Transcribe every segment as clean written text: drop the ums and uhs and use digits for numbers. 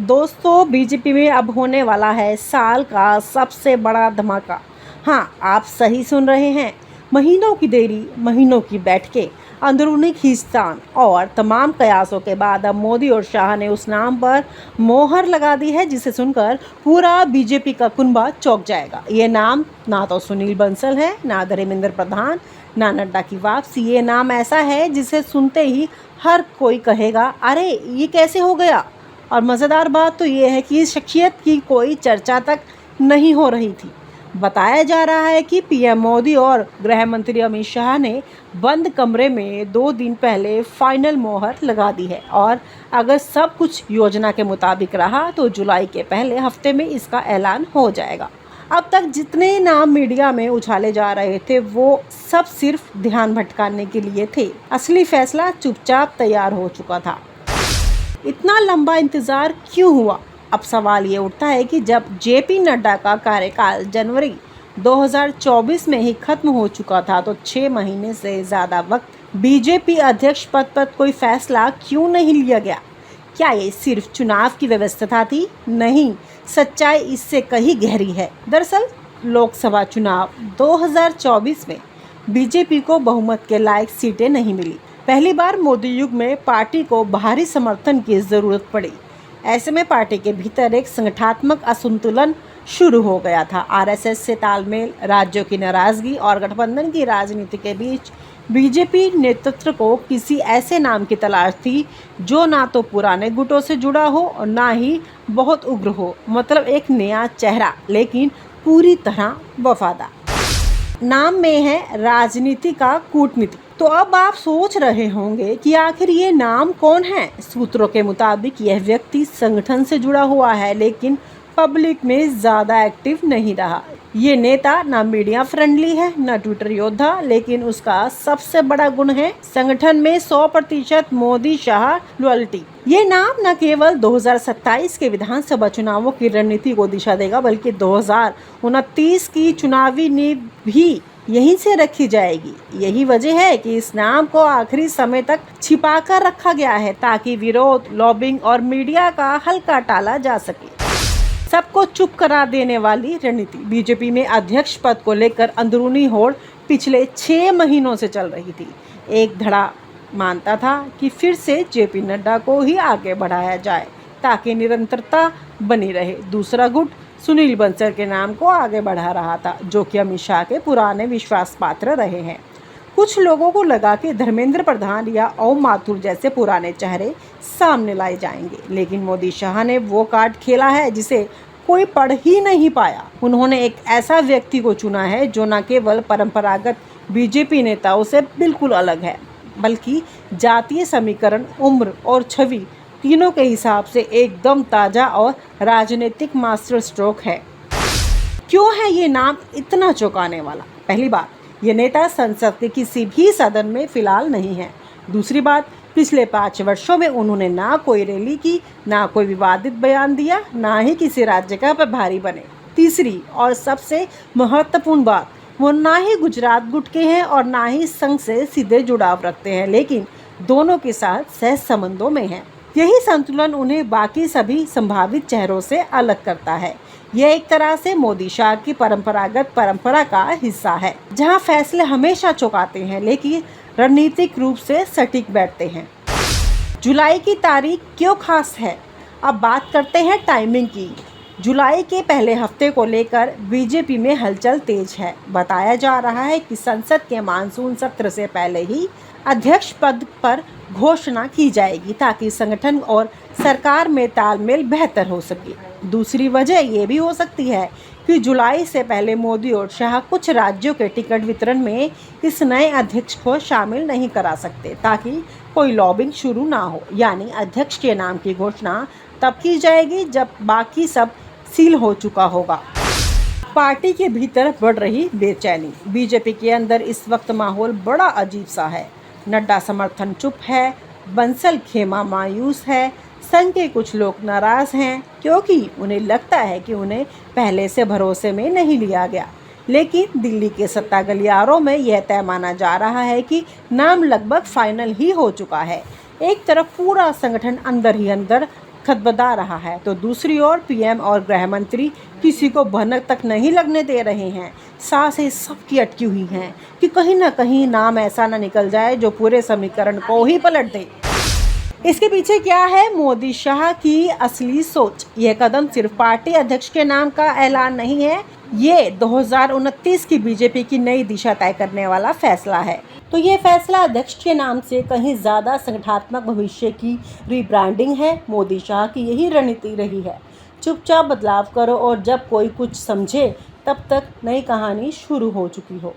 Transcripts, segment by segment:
दोस्तों, बीजेपी में अब होने वाला है साल का सबसे बड़ा धमाका। हाँ, आप सही सुन रहे हैं। महीनों की देरी, महीनों की बैठकें, अंदरूनी खींचतान और तमाम कयासों के बाद अब मोदी और शाह ने उस नाम पर मोहर लगा दी है जिसे सुनकर पूरा बीजेपी का कुनबा चौंक जाएगा। ये नाम ना तो सुनील बंसल है, ना धर्मेंद्र प्रधान, ना नड्डा की वापसी। ये नाम ऐसा है जिसे सुनते ही हर कोई कहेगा, अरे ये कैसे हो गया। और मज़ेदार बात तो ये है कि इस शख्सियत की कोई चर्चा तक नहीं हो रही थी। बताया जा रहा है कि पीएम मोदी और गृह मंत्री अमित शाह ने बंद कमरे में 2 दिन पहले फाइनल मोहर लगा दी है और अगर सब कुछ योजना के मुताबिक रहा तो जुलाई के पहले हफ्ते में इसका ऐलान हो जाएगा। अब तक जितने नाम मीडिया में उछाले जा रहे थे वो सब सिर्फ ध्यान भटकाने के लिए थे। असली फैसला चुपचाप तैयार हो चुका था। इतना लंबा इंतजार क्यों हुआ? अब सवाल ये उठता है कि जब जेपी नड्डा का कार्यकाल जनवरी 2024 में ही खत्म हो चुका था तो 6 महीने से ज़्यादा वक्त बीजेपी अध्यक्ष पद पर कोई फैसला क्यों नहीं लिया गया? क्या ये सिर्फ चुनाव की व्यवस्था थी? नहीं, सच्चाई इससे कहीं गहरी है। दरअसल लोकसभा चुनाव 2024 में बीजेपी को बहुमत के लायक सीटें नहीं मिली। पहली बार मोदी युग में पार्टी को बाहरी समर्थन की जरूरत पड़ी। ऐसे में पार्टी के भीतर एक संगठनात्मक असंतुलन शुरू हो गया था। आरएसएस से तालमेल, राज्यों की नाराजगी और गठबंधन की राजनीति के बीच बीजेपी नेतृत्व को किसी ऐसे नाम की तलाश थी जो ना तो पुराने गुटों से जुड़ा हो और ना ही बहुत उग्र हो। मतलब एक नया चेहरा, लेकिन पूरी तरह वफादार। नाम में है राजनीति का कूटनीति। तो अब आप सोच रहे होंगे कि आखिर ये नाम कौन है? सूत्रों के मुताबिक यह व्यक्ति संगठन से जुड़ा हुआ है लेकिन पब्लिक में ज़्यादा एक्टिव नहीं रहा। ये नेता ना मीडिया फ्रेंडली है, ना ट्विटर योद्धा, लेकिन उसका सबसे बड़ा गुण है संगठन में 100% मोदी शाह लॉयल्टी। ये नाम न केवल 2027 के विधानसभा चुनावों की रणनीति को दिशा देगा बल्कि 2029 की चुनावी नींव भी यहीं से रखी जाएगी। यही वजह है कि इस नाम को आखिरी समय तक छिपा कर रखा गया है ताकि विरोध, लॉबिंग और मीडिया का हल्का टाला जा सके। सबको चुप करा देने वाली रणनीति। बीजेपी में अध्यक्ष पद को लेकर अंदरूनी होड़ पिछले 6 महीनों से चल रही थी। एक धड़ा मानता था कि फिर से जेपी नड्डा को ही आगे बढ़ाया जाए ताकि निरंतरता बनी रहे। दूसरा गुट सुनील बंसल के नाम को आगे बढ़ा रहा था, जो कि अमित शाह के पुराने विश्वास पात्र रहे हैं। कुछ लोगों को लगा कि धर्मेंद्र प्रधान या ओम माथुर जैसे पुराने चेहरे सामने लाए जाएंगे, लेकिन मोदी शाह ने वो कार्ड खेला है जिसे कोई पढ़ ही नहीं पाया। उन्होंने एक ऐसा व्यक्ति को चुना है जो न केवल परंपरागत बीजेपी नेताओं से बिल्कुल अलग है, बल्कि जातीय समीकरण, उम्र और छवि तीनों के हिसाब से एकदम ताज़ा और राजनीतिक मास्टर स्ट्रोक है। क्यों है ये नाम इतना चौंकाने वाला? पहली बात, ये नेता संसद के किसी भी सदन में फिलहाल नहीं है। दूसरी बात, पिछले 5 वर्षों में उन्होंने ना कोई रैली की, ना कोई विवादित बयान दिया, ना ही किसी राज्य का प्रभारी बने। तीसरी और सबसे महत्वपूर्ण बात, वो ना ही गुजरात गुट के हैं और ना ही संघ से सीधे जुड़ाव रखते हैं, लेकिन दोनों के साथ सहज संबंधों में हैं। यही संतुलन उन्हें बाकी सभी संभावित चेहरों से अलग करता है। यह एक तरह से मोदी शाह की परंपरागत परंपरा का हिस्सा है, जहां फैसले हमेशा चौंकाते हैं लेकिन रणनीतिक रूप से सटीक बैठते हैं। जुलाई की तारीख क्यों खास है? अब बात करते हैं टाइमिंग की। जुलाई के पहले हफ्ते को लेकर बीजेपी में हलचल तेज है। बताया जा रहा है कि संसद के मानसून सत्र से पहले ही अध्यक्ष पद पर घोषणा की जाएगी ताकि संगठन और सरकार में तालमेल बेहतर हो सके। दूसरी वजह ये भी हो सकती है कि जुलाई से पहले मोदी और शाह कुछ राज्यों के टिकट वितरण में इस नए अध्यक्ष को शामिल नहीं करा सकते ताकि कोई लॉबिंग शुरू ना हो। यानी अध्यक्ष के नाम की घोषणा तब की जाएगी जब बाकी सब सील हो चुका होगा। पार्टी के भीतर बढ़ रही बेचैनी। बीजेपी के अंदर इस वक्त माहौल बड़ा अजीब सा है। नड्डा समर्थन चुप है, बंसल खेमा मायूस है, संघ के कुछ लोग नाराज हैं क्योंकि उन्हें लगता है कि उन्हें पहले से भरोसे में नहीं लिया गया। लेकिन दिल्ली के सत्ता गलियारों में यह तय माना जा रहा है कि नाम लगभग फाइनल ही हो चुका है। एक तरफ पूरा संगठन अंदर ही अंदर खदबदा रहा है, तो दूसरी ओर पीएम और गृह मंत्री किसी को भनक तक नहीं लगने दे रहे हैं। सांसें सबकी अटकी हुई हैं कि कहीं ना कहीं नाम ऐसा ना निकल जाए जो पूरे समीकरण को ही पलट दे। इसके पीछे क्या है मोदी शाह की असली सोच? यह कदम सिर्फ पार्टी अध्यक्ष के नाम का ऐलान नहीं है, ये 2029 की बीजेपी की नई दिशा तय करने वाला फैसला है। तो ये फैसला अध्यक्ष के नाम से कहीं ज्यादा संगठनात्मक भविष्य की रीब्रांडिंग है। मोदी शाह की यही रणनीति रही है, चुपचाप बदलाव करो और जब कोई कुछ समझे तब तक नई कहानी शुरू हो चुकी हो।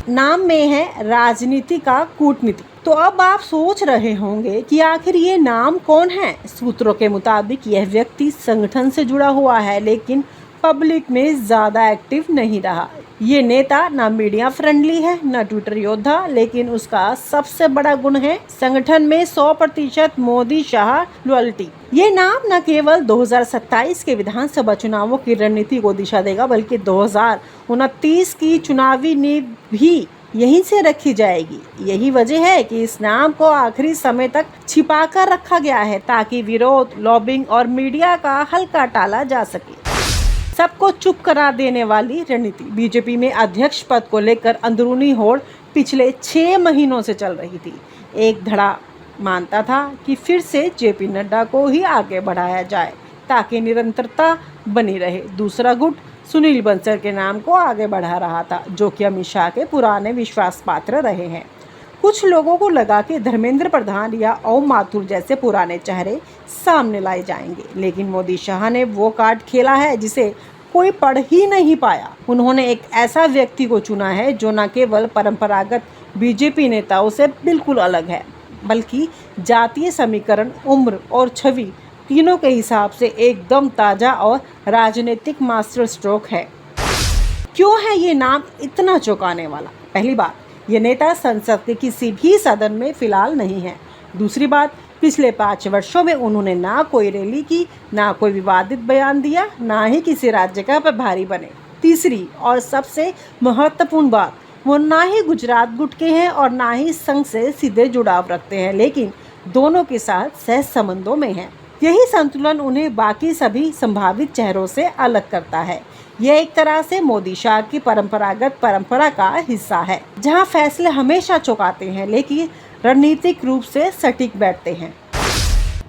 नाम में है राजनीति का कूटनीति। तो अब आप सोच रहे होंगे कि आखिर ये नाम कौन है? सूत्रों के मुताबिक यह व्यक्ति संगठन से जुड़ा हुआ है, लेकिन पब्लिक में ज्यादा एक्टिव नहीं रहा। ये नेता ना मीडिया फ्रेंडली है, ना ट्विटर योद्धा, लेकिन उसका सबसे बड़ा गुण है संगठन में 100% मोदी शाह लॉयल्टी। ये नाम न केवल 2027 के विधानसभा चुनावों की रणनीति को दिशा देगा, बल्कि 2029 की चुनावी नींव भी यहीं से रखी जाएगी। यही वजह है कि इस नाम को आखिरी समय तक छिपा कर रखा गया है, ताकि विरोध, लॉबिंग और मीडिया का हल्का टाला जा सके। सबको चुप करा देने वाली रणनीति। बीजेपी में अध्यक्ष पद को लेकर अंदरूनी होड़ पिछले 6 महीनों से चल रही थी। एक धड़ा मानता था कि फिर से जेपी नड्डा को ही आगे बढ़ाया जाए ताकि निरंतरता बनी रहे। दूसरा गुट सुनील बंसल के नाम को आगे बढ़ा रहा था, जो कि अमित शाह के पुराने विश्वास पात्र रहे हैं। कुछ लोगों को लगा कि धर्मेंद्र प्रधान या ओम माथुर जैसे पुराने चेहरे सामने लाए जाएंगे, लेकिन मोदी शाह ने वो कार्ड खेला है जिसे कोई पढ़ ही नहीं पाया। उन्होंने एक ऐसा व्यक्ति को चुना है जो न केवल परंपरागत बीजेपी नेताओं से बिल्कुल अलग है, बल्कि जातीय समीकरण, उम्र और छवि तीनों के हिसाब से एकदम ताज़ा और राजनीतिक मास्टर स्ट्रोक है। क्यों है ये नाम इतना चौंकाने वाला? पहली बात, ये नेता संसद के किसी भी सदन में फिलहाल नहीं है। दूसरी बात, पिछले 5 वर्षों में उन्होंने ना कोई रैली की, ना कोई विवादित बयान दिया, ना ही किसी राज्य का प्रभारी बने। तीसरी और सबसे महत्वपूर्ण बात, वो ना ही गुजरात गुट के हैं और ना ही संघ से सीधे जुड़ाव रखते हैं, लेकिन दोनों के साथ सहज संबंधों में हैं। यही संतुलन उन्हें बाकी सभी संभावित चेहरों से अलग करता है। यह एक तरह से मोदी शाह की परंपरा का हिस्सा है, जहां फैसले हमेशा चौंकाते हैं लेकिन रणनीतिक रूप से सटीक बैठते हैं।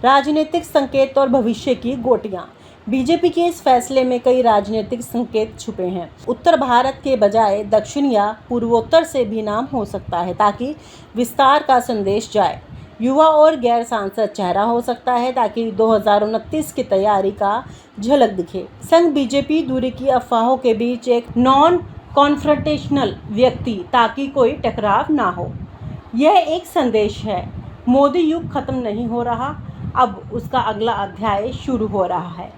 राजनीतिक संकेत और भविष्य की गोटियां। बीजेपी के इस फैसले में कई राजनीतिक संकेत छुपे हैं। उत्तर भारत के बजाय दक्षिण या पूर्वोत्तर से भी नाम हो सकता है, ताकि विस्तार का संदेश जाए। युवा और गैर सांसद चेहरा हो सकता है, ताकि 2029 की तैयारी का झलक दिखे। संघ बीजेपी दूरी की अफवाहों के बीच एक नॉन कॉन्फ्रंटेशनल व्यक्ति, ताकि कोई टकराव ना हो। यह एक संदेश है, मोदी युग खत्म नहीं हो रहा, अब उसका अगला अध्याय शुरू हो रहा है।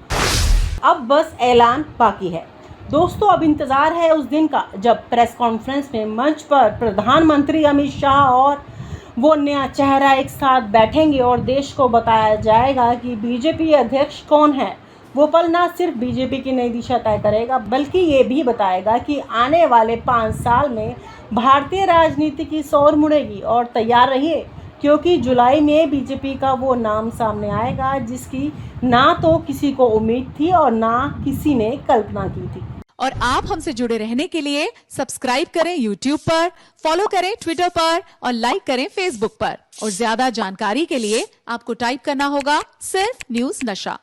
अब बस ऐलान बाकी है। दोस्तों, अब इंतजार है उस दिन का जब प्रेस कॉन्फ्रेंस में मंच पर प्रधानमंत्री अमित शाह और वो नया चेहरा एक साथ बैठेंगे और देश को बताया जाएगा कि बीजेपी अध्यक्ष कौन है। वो पल ना सिर्फ बीजेपी की नई दिशा तय करेगा, बल्कि ये भी बताएगा कि आने वाले 5 साल में भारतीय राजनीति की सौर मुड़ेगी। और तैयार रहिए, क्योंकि जुलाई में बीजेपी का वो नाम सामने आएगा जिसकी ना तो किसी को उम्मीद थी और ना किसी ने कल्पना की थी। और आप हमसे जुड़े रहने के लिए सब्सक्राइब करें YouTube पर, फॉलो करें Twitter पर और लाइक करें Facebook पर। और ज्यादा जानकारी के लिए आपको टाइप करना होगा सिर्फ न्यूज़ नशा।